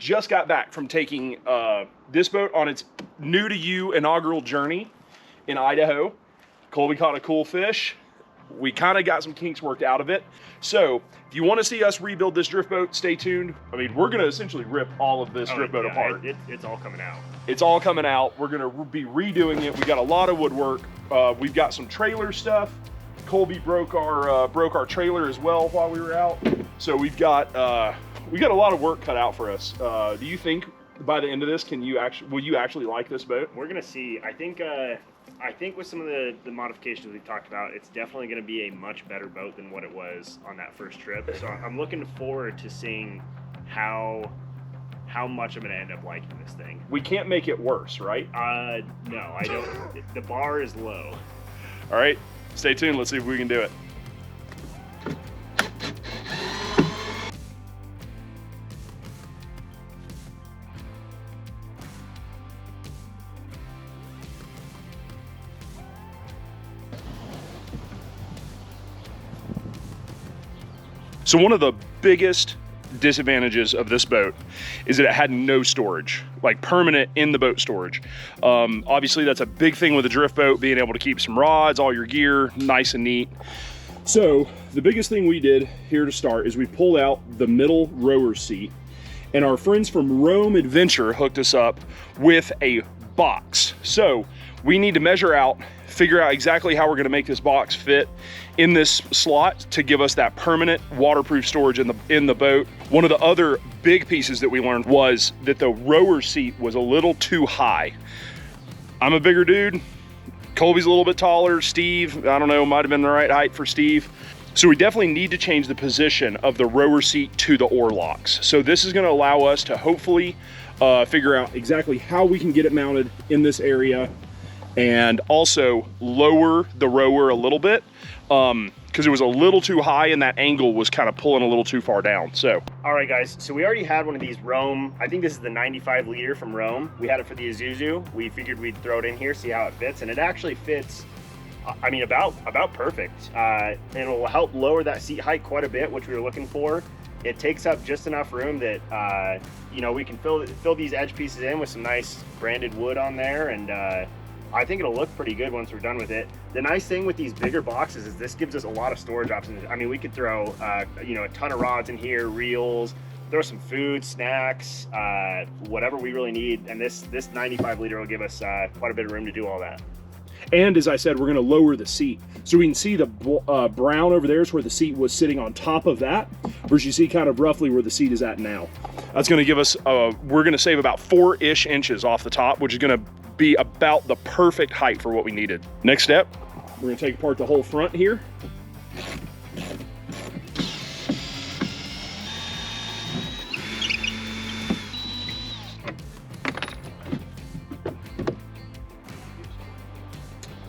just got back from taking this boat on its new to you inaugural journey in Idaho. Colby caught a cool fish. We kind of got some kinks worked out of it. So if you want to see us rebuild this drift boat, stay tuned. I mean, we're going to essentially rip all of this drift boat apart. It's all coming out. It's all coming out. We're going to be redoing it. We got a lot of woodwork. We've got some trailer stuff. Colby broke our trailer as well while we were out. So we got a lot of work cut out for us. Do you think by the end of this, will you actually like this boat? We're going to see. I think with some of the modifications we've talked about, it's definitely going to be a much better boat than what it was on that first trip. So I'm looking forward to seeing how much I'm going to end up liking this thing. We can't make it worse, right? No, I don't. The bar is low. All right, stay tuned. Let's see if we can do it. So one of the biggest disadvantages of this boat is that it had no storage, like permanent in the boat storage. Obviously that's a big thing with a drift boat, being able to keep some rods, all your gear nice and neat. So the biggest thing we did here to start is we pulled out the middle rower seat, and our friends from Rome Adventure hooked us up with a box. So we need to measure out, figure out exactly how we're gonna make this box fit in this slot to give us that permanent waterproof storage in the boat. One of the other big pieces that we learned was that the rower seat was a little too high. I'm a bigger dude. Colby's a little bit taller. Steve, I don't know, might have been the right height for Steve. So we definitely need to change the position of the rower seat to the oar locks. So this is gonna allow us to hopefully figure out exactly how we can get it mounted in this area, and also lower the rower a little bit, because it was a little too high and that angle was kind of pulling a little too far down. So all right guys, so we already had one of these Rome, I think this is the 95 liter from Rome. We had it for the Isuzu. We figured we'd throw it in here, see how it fits, and it actually fits, I mean, about perfect. And it will help lower that seat height quite a bit, which we were looking for. It takes up just enough room that you know, we can fill these edge pieces in with some nice branded wood on there, and I think it'll look pretty good once we're done with it. The nice thing with these bigger boxes is this gives us a lot of storage options. I mean, we could throw you know, a ton of rods in here, reels, throw some food, snacks, whatever we really need, and this 95 liter will give us quite a bit of room to do all that. And as I said, we're gonna lower the seat. So we can see the brown over there is where the seat was sitting on top of that, versus you see kind of roughly where the seat is at now. That's gonna give us, we're gonna save about 4-ish inches off the top, which is gonna be about the perfect height for what we needed. Next step, we're gonna take apart the whole front here.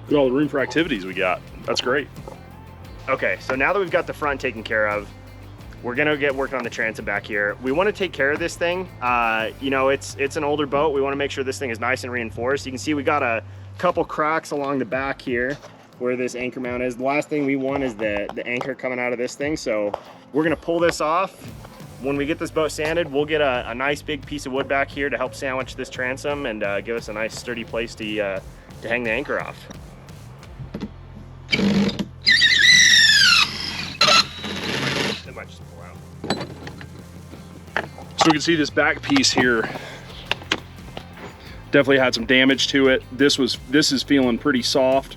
Look at all the room for activities we got. That's great. Okay, so now that we've got the front taken care of, we're gonna get working on the transom back here. We wanna take care of this thing. You know, it's an older boat. We wanna make sure this thing is nice and reinforced. You can see we got a couple cracks along the back here where this anchor mount is. The last thing we want is the anchor coming out of this thing. So we're gonna pull this off. When we get this boat sanded, we'll get a nice big piece of wood back here to help sandwich this transom and give us a nice sturdy place to hang the anchor off. So we can see this back piece here definitely had some damage to it. This is feeling pretty soft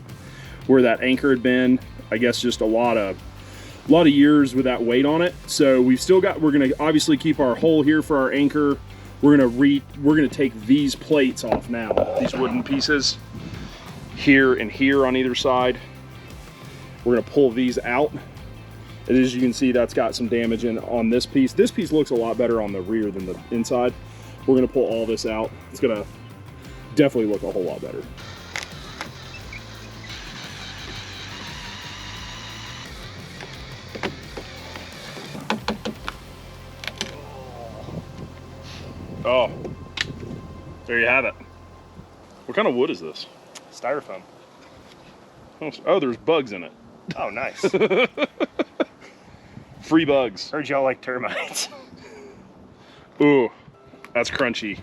where that anchor had been. I guess just a lot of years with that weight on it. So we're gonna obviously keep our hole here for our anchor. We're gonna take these plates off now, these wooden pieces here and here on either side. We're gonna pull these out. And as you can see, that's got some damage on this piece. This piece looks a lot better on the rear than the inside. We're gonna pull all this out. It's gonna definitely look a whole lot better. Oh, there you have it. What kind of wood is this? Styrofoam. Oh, there's bugs in it. Oh, nice. Free bugs. Heard y'all like termites. Ooh. That's crunchy.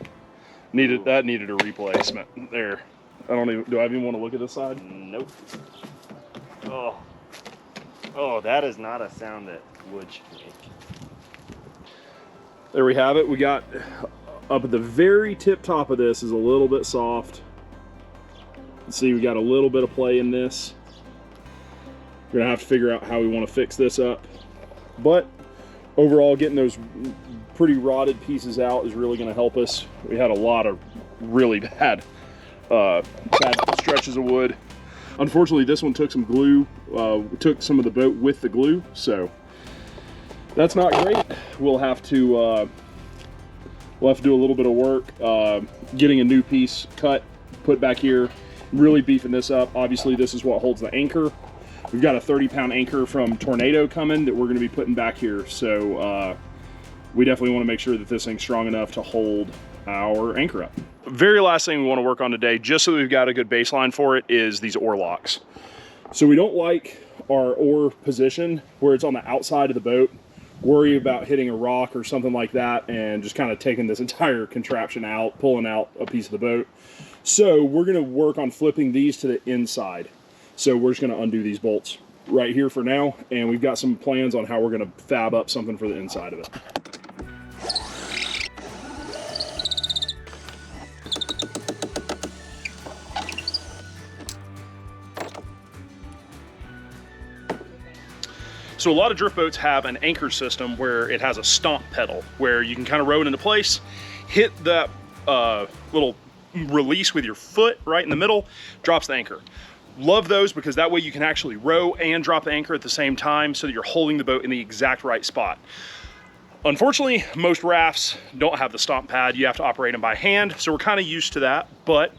That needed a replacement there. Do I even want to look at this side? Nope. Oh, that is not a sound that wood should make. There we have it. We got up at the very tip top of this is a little bit soft. See, we got a little bit of play in this. We're gonna have to figure out how we want to fix this up. But overall, getting those pretty rotted pieces out is really gonna help us. We had a lot of really bad stretches of wood. Unfortunately, this one took some glue, took some of the boat with the glue, so that's not great. We'll have to do a little bit of work, getting a new piece cut, put back here, really beefing this up. Obviously, this is what holds the anchor. We've got a 30-pound anchor from Tornado coming that we're going to be putting back here, so we definitely want to make sure that this thing's strong enough to hold our anchor up. Very last thing we want to work on today, just so that we've got a good baseline for it, is these oar locks. So we don't like our oar position where it's on the outside of the boat. Worry about hitting a rock or something like that and just kind of taking this entire contraption out, pulling out a piece of the boat. So we're going to work on flipping these to the inside. So we're just going to undo these bolts right here for now, and we've got some plans on how we're going to fab up something for the inside of it. So a lot of drift boats have an anchor system where it has a stomp pedal where you can kind of row it into place, hit that little release with your foot right in the middle, drops the anchor. Love those because that way you can actually row and drop the anchor at the same time so that you're holding the boat in the exact right spot. Unfortunately, most rafts don't have the stomp pad. You have to operate them by hand, so we're kind of used to that. But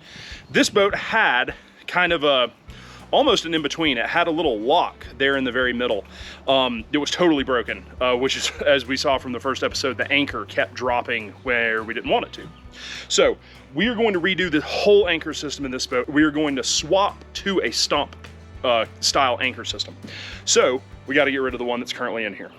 this boat had kind of almost an in-between. It had a little lock there in the very middle. It was totally broken, which is, as we saw from the first episode, the anchor kept dropping where we didn't want it to. So we are going to redo the whole anchor system in this boat. We are going to swap to a stomp style anchor system. So we got to get rid of the one that's currently in here.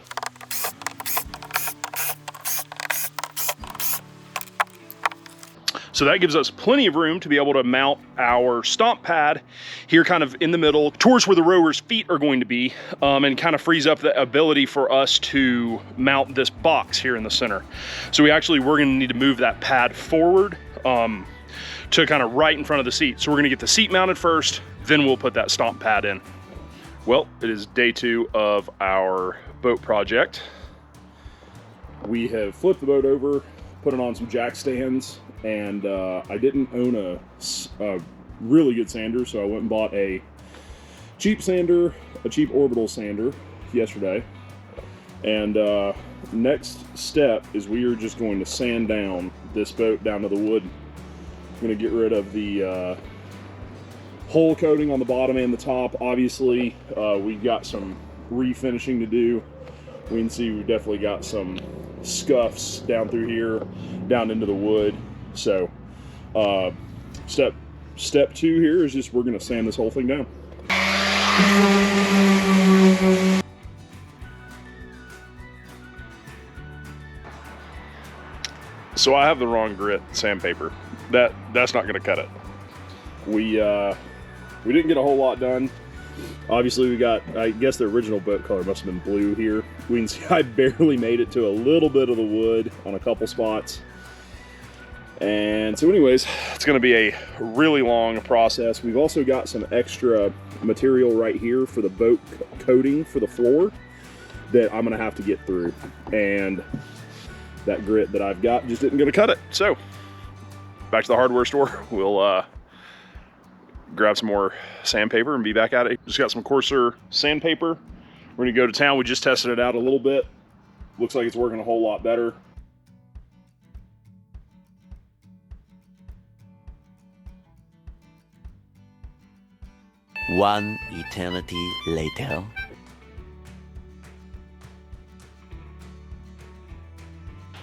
So that gives us plenty of room to be able to mount our stomp pad here kind of in the middle towards where the rower's feet are going to be, and kind of frees up the ability for us to mount this box here in the center. So we're going to need to move that pad forward to kind of right in front of the seat. So we're gonna get the seat mounted first, then we'll put that stomp pad in. Well, it is day 2 of our boat project. We have flipped the boat over, put it on some jack stands, and I didn't own a really good sander, so I went and bought a cheap sander, a cheap orbital sander yesterday. And next step is we are just going to sand down this boat down to the wood. I'm going to get rid of the hull coating on the bottom and the top. Obviously, we've got some refinishing to do. We can see we've definitely got some scuffs down through here, down into the wood. So step 2 here is just we're going to sand this whole thing down. So I have the wrong grit sandpaper. That's not going to cut it. We didn't get a whole lot done. Obviously we got, I guess the original boat color must have been blue here. We can see I barely made it to a little bit of the wood on a couple spots. And so anyways, it's going to be a really long process. We've also got some extra material right here for the boat coating for the floor that I'm going to have to get through. And that grit that I've got just isn't going to cut it. So back to the hardware store. We'll grab some more sandpaper and be back at it. Just got some coarser sandpaper. We're going to go to town. We just tested it out a little bit. Looks like it's working a whole lot better. One eternity later.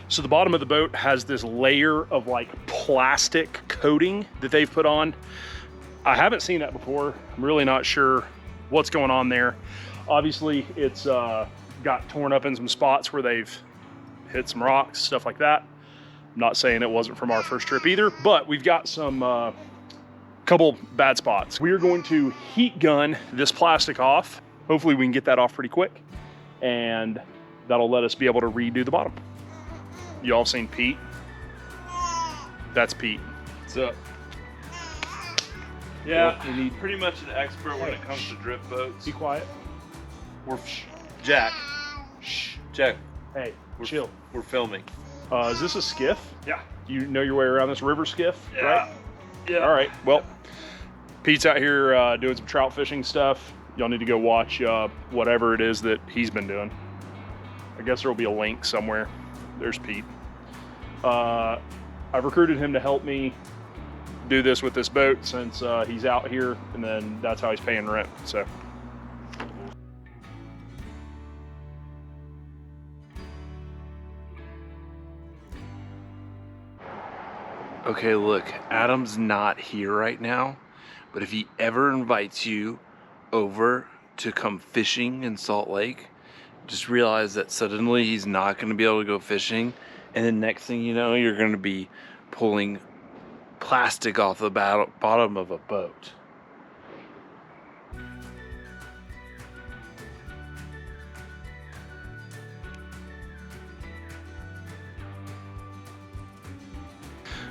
So the bottom of the boat has this layer of like plastic coating that they've put on. I haven't seen that before. I'm really not sure what's going on there. Obviously it's got torn up in some spots where they've hit some rocks, stuff like that. Not saying it wasn't from our first trip either, but we've got some couple bad spots. We are going to heat gun this plastic off. Hopefully we can get that off pretty quick, and that'll let us be able to redo the bottom. You all seen Pete? That's Pete. What's up? Yeah, we need pretty much an expert when it comes to drift boats. Be quiet. We're Jack. Shh. Jack. Hey, chill. We're filming. Is this a skiff? Yeah. You know your way around this river skiff, Yeah. right? Yeah. All right. Well, Pete's out here doing some trout fishing stuff. Y'all need to go watch whatever it is that he's been doing. I guess there'll be a link somewhere. There's Pete. I've recruited him to help me do this with this boat since he's out here, and then that's how he's paying rent. So. Okay, look, Adam's not here right now, but if he ever invites you over to come fishing in Salt Lake, just realize that suddenly he's not going to be able to go fishing, and then next thing you know, you're going to be pulling plastic off the bottom of a boat.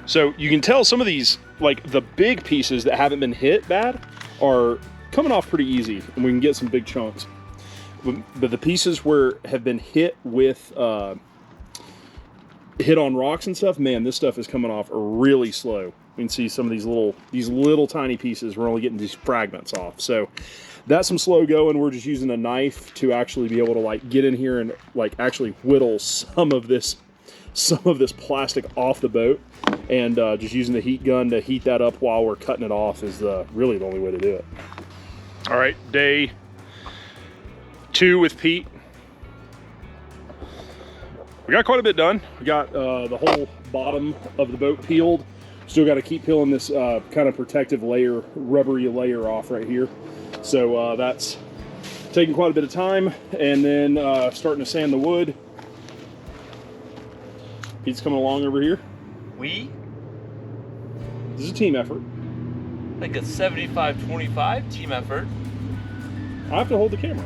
So you can tell some of these, like the big pieces that haven't been hit bad, are coming off pretty easy, and we can get some big chunks. But the pieces where have been hit with hit on rocks and stuff, man, this stuff is coming off really slow. You can see some of these little tiny pieces. We're only getting these fragments off. So that's some slow going. We're just using a knife to actually be able to like get in here and like actually whittle some of this plastic off the boat, and just using the heat gun to heat that up while we're cutting it off is really the only way to do it. All right, day 2 with Pete. We got quite a bit done. We got the whole bottom of the boat peeled. Still got to keep peeling this kind of protective layer, rubbery layer off right here. So that's taking quite a bit of time, and then starting to sand the wood. Pete's coming along over here. We? This is a team effort. Like a 75-25 team effort. I have to hold the camera.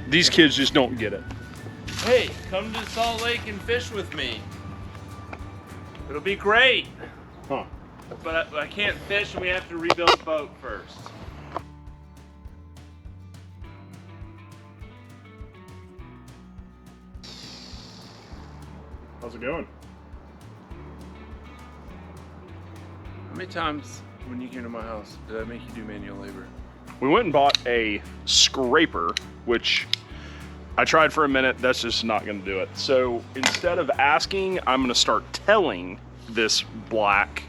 These kids just don't get it. Hey, come to Salt Lake and fish with me. It'll be great. Huh. But I can't fish, and we have to rebuild the boat first. How's it going? How many times when you came to my house did I make you do manual labor? We went and bought a scraper, which I tried for a minute. That's just not going to do it. So instead of asking, I'm going to start telling this black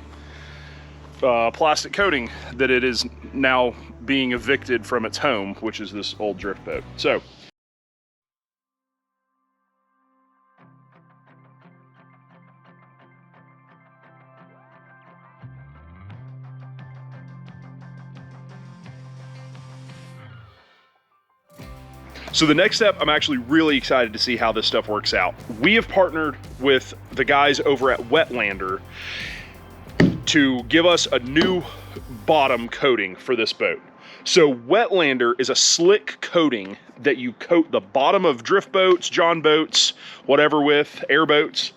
plastic coating that it is now being evicted from its home, which is this old drift boat. So the next step, I'm actually really excited to see how this stuff works out. We have partnered with the guys over at Wetlander to give us a new bottom coating for this boat. So Wetlander is a slick coating that you coat the bottom of drift boats, John boats, whatever with, airboats.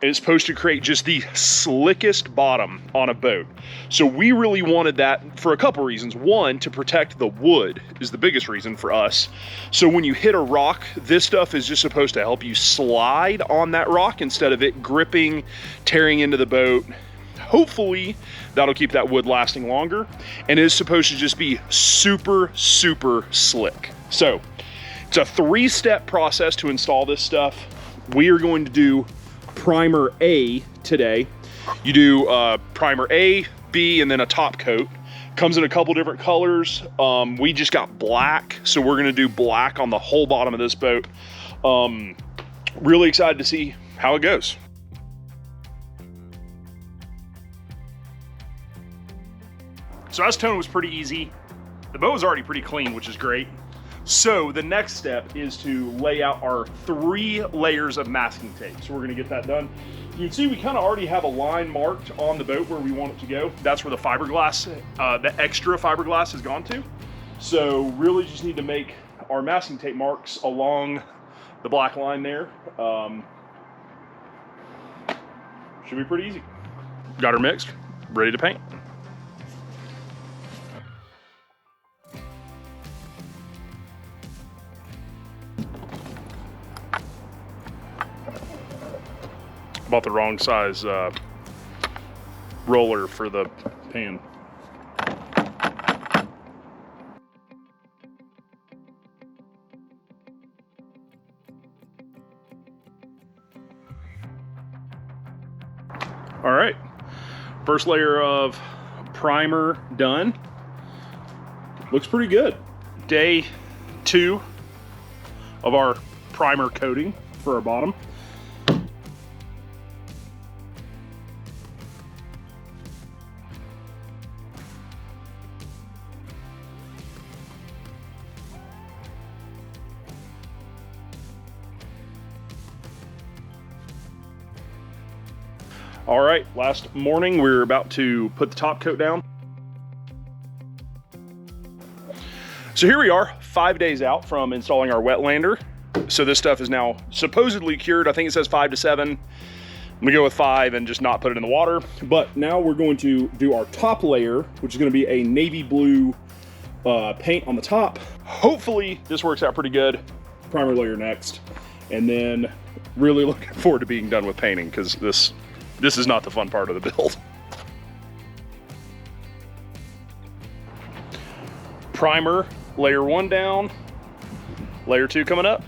It's supposed to create just the slickest bottom on a boat. So we really wanted that for a couple reasons. One, to protect the wood is the biggest reason for us. So when you hit a rock, this stuff is just supposed to help you slide on that rock instead of it gripping, tearing into the boat. Hopefully that'll keep that wood lasting longer, and it is supposed to just be super, super slick. So it's a 3-step process to install this stuff. We are going to do primer A today. You do primer A, B, and then a top coat. Comes in a couple different colors. We just got black, so we're gonna do black on the whole bottom of this boat. Really excited to see how it goes. So acetone was pretty easy. The boat was already pretty clean, which is great. So the next step is to lay out our 3 layers of masking tape. So we're gonna get that done. You can see we kind of already have a line marked on the boat where we want it to go. That's where the fiberglass, the extra fiberglass has gone to. So really just need to make our masking tape marks along the black line there. Should be pretty easy. Got her mixed, ready to paint. Bought the wrong size roller for the pan. All right, first layer of primer done. Looks pretty good. Day 2 of our primer coating for our bottom. All right, last morning we were about to put the top coat down. So here we are, 5 days out from installing our wetlander. So this stuff is now supposedly cured. I think it says 5 to 7. I'm gonna go with 5 and just not put it in the water. But now we're going to do our top layer, which is gonna be a navy blue paint on the top. Hopefully this works out pretty good. Primer layer next. And then really looking forward to being done with painting, because this is not the fun part of the build. Primer, layer 1 down, layer 2 coming up.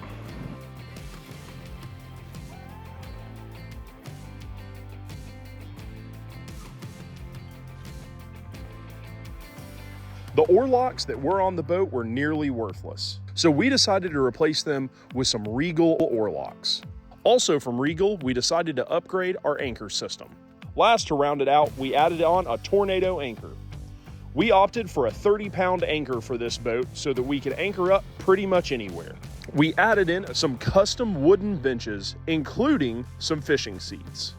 The oar locks that were on the boat were nearly worthless, so we decided to replace them with some Regal oar locks. Also from Regal, we decided to upgrade our anchor system. Last, to round it out, we added on a Tornado anchor. We opted for a 30-pound anchor for this boat so that we could anchor up pretty much anywhere. We added in some custom wooden benches, including some fishing seats.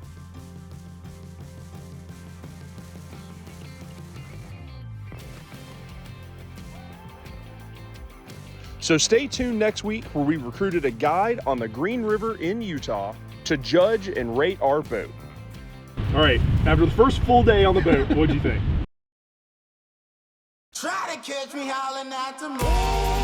So stay tuned next week, where we recruited a guide on the Green River in Utah to judge and rate our boat. All right, after the first full day on the boat, what'd you think? Try to catch me howling at the moon.